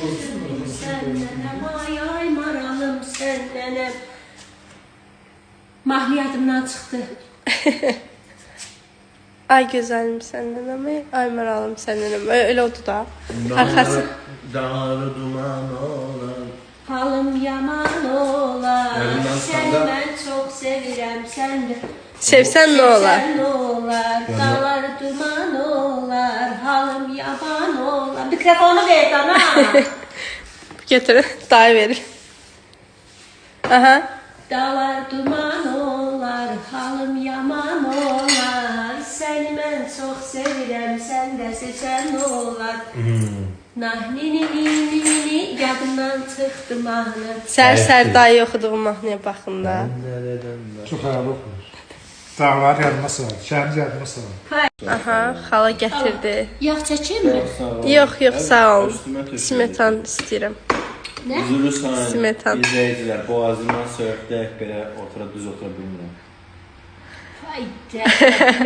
Sənlənəm, ay maralım sənlənəm. Mahli yadımdan çıxdı. Ay gözəlim sənlənəm, ay maralım sənlənəm. Öyle oldu da. Arkası. Dağları duman olan. Halım yaman olar. Səni mən çox sevirəm, sən də. Sevsən nə olar? Sevsən nə olar? Dağları duman olar. Halım yaman olar. Mikrofonu ver dana. Götürün, dayı verir. Aha. Dağlar duman olar, halım yaman olar. Səni mən çox sevirəm, sən də sevsən nə olar? Nahnini, yadımdan çıxdı mahnı. Sər dayı oxuduğum mahnıya baxın da. Çox hayal oxuyur. Dağlar yadıma salır, şəhər yadıma salır. Aha, xala gətirdi. Yağ çəkimmi? Yox, sağ olun. Smetan istəyirəm. Nə? Üzülü saniyə Smetan. izləyicilər, boğazımdan söhbətdə belə düz otura bilmirəm. Ay,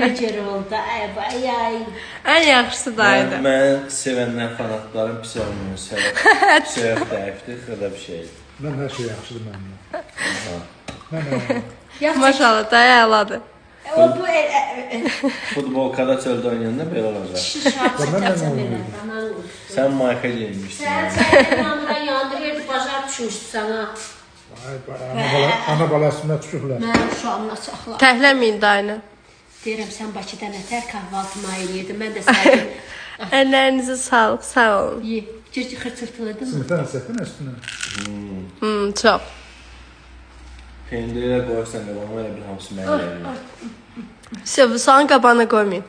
necə oldu, ay. Ən yaxşısı dayıdır. Mən sevənlər, fanatlarım pis olmuyor. Söhbət dəifdir, xırda bir şeydir. Mən hər şey yaxşıdır məndən. Maşallah, dayı əladır. O bu Futbolkada çöldə oynayanda belə olacaq. şişartı çəkəcəm elə. Sən mayka geymişsin. Sən yandıran yandırırdı, bacar düşmüşdü sana. Ana balasına düşürlər. Mənim uşağımla saxla. Təhləməyin dayını. Deyirəm, sən Bakıda nətər kahvaltımı ayırıyordun, mən də səni Əllərinizi sağlıq, sağ olun. yiyib. Gürcü xırçırtıladın mı? Sınıfdan səfən üstünə. Çox. Pendirlə qoyarsan qabağıma elə bir hamısı mənə gəlir. Soğan qabağına qoymayın.